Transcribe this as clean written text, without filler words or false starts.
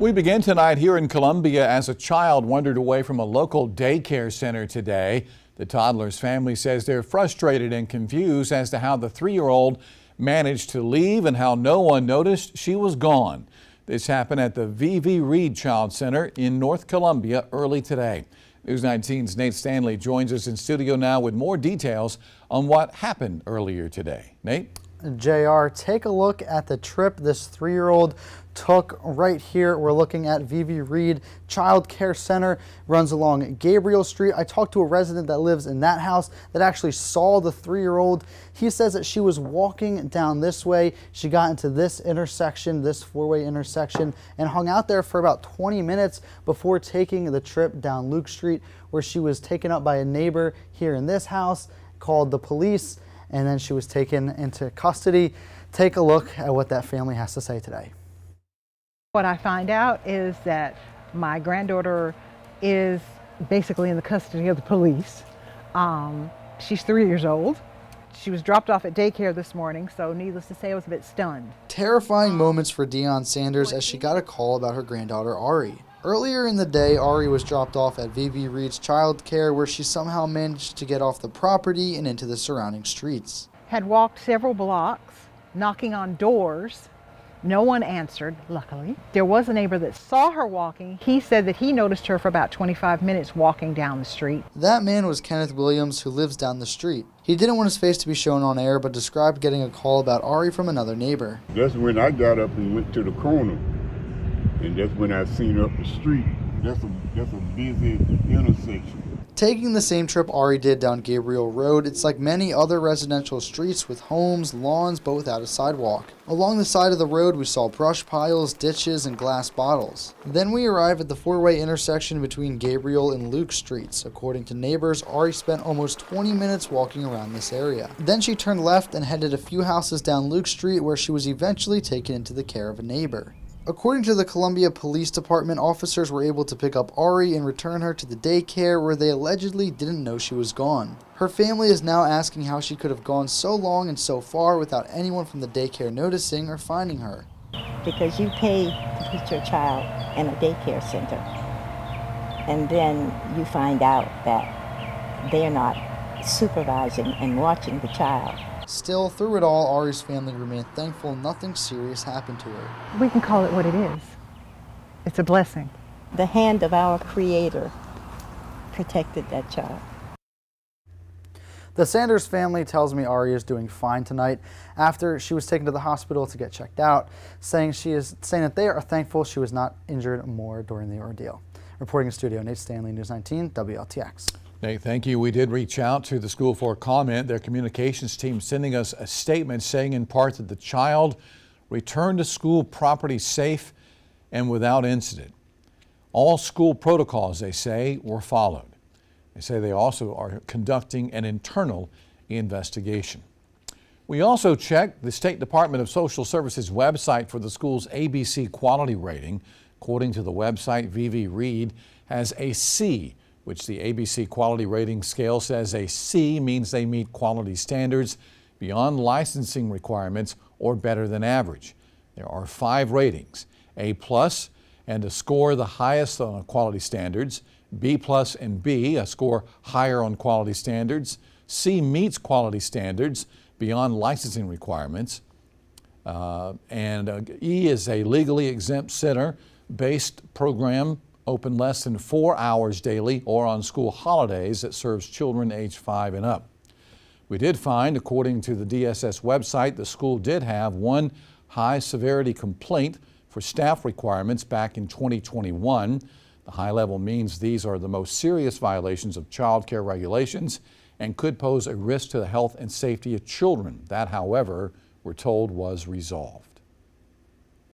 We begin tonight here in Columbia as a child wandered away from a local daycare center today. The toddler's family says they're frustrated and confused as to how the 3-year-old managed to leave and how no one noticed she was gone. This happened at the V.V. Reed Child Center in North Columbia early today. News 19's Nate Stanley joins us in studio now with more details on what happened earlier today. Nate? JR, take a look at the trip this 3-year-old took right here. We're looking at V.V. Reed Child Care Center, runs along Gabriel Street. I talked to a resident that lives in that house that actually saw the 3-year-old. He says that she was walking down this way. She got into this intersection, this 4-way intersection, and hung out there for about 20 minutes before taking the trip down Luke Street, where she was taken up by a neighbor here in this house, called the police, and then she was taken into custody. Take a look at what that family has to say today. What I find out is that my granddaughter is basically in the custody of the police. She's 3 years old. She was dropped off at daycare this morning, so needless to say, I was a bit stunned. Terrifying moments for Deion Sanders as she got a call about her granddaughter Ari. Earlier in the day, Ari was dropped off at V.V. Reed's Child Care, where she somehow managed to get off the property and into the surrounding streets. Had walked several blocks, knocking on doors. No one answered, luckily. There was a neighbor that saw her walking. He said that he noticed her for about 25 minutes walking down the street. That man was Kenneth Williams, who lives down the street. He didn't want his face to be shown on air, but described getting a call about Ari from another neighbor. That's when I got up and went to the corner, and that's when I seen her up the street. That's a busy intersection. Taking the same trip Ari did down Gabriel Road, it's like many other residential streets with homes, lawns, but without a sidewalk. Along the side of the road, we saw brush piles, ditches, and glass bottles. Then we arrive at the 4-way intersection between Gabriel and Luke Streets. According to neighbors, Ari spent almost 20 minutes walking around this area. Then she turned left and headed a few houses down Luke Street, where she was eventually taken into the care of a neighbor. According to the Columbia Police Department, officers were able to pick up Ari and return her to the daycare, where they allegedly didn't know she was gone. Her family is now asking how she could have gone so long and so far without anyone from the daycare noticing or finding her. Because you pay to put your child in a daycare center, and then you find out that they're not supervising and watching the child. Still, through it all, Ari's family remained thankful nothing serious happened to her. We can call it what it is. It's a blessing. The hand of our Creator protected that child. The Sanders family tells me Ari is doing fine tonight after she was taken to the hospital to get checked out, saying that they are thankful she was not injured more during the ordeal. Reporting in studio, Nate Stanley, News 19, WLTX. Nate, thank you. We did reach out to the school for comment. Their communications team sending us a statement saying in part that the child returned to school property safe and without incident. All school protocols, they say, were followed. They say they also are conducting an internal investigation. We also checked the State Department of Social Services website for the school's ABC quality rating. According to the website, V.V. Reed has a C, which the ABC quality rating scale says a C means they meet quality standards beyond licensing requirements or better than average. There are 5 ratings: A+ and a score the highest on quality standards, B+ and B, a score higher on quality standards, C meets quality standards beyond licensing requirements, and E is a legally exempt center-based program open less than 4 hours daily or on school holidays that serves children age 5 and up. We did find, according to the DSS website, the school did have one high severity complaint for staff requirements back in 2021. The high level means these are the most serious violations of child care regulations and could pose a risk to the health and safety of children. That, however, we're told was resolved.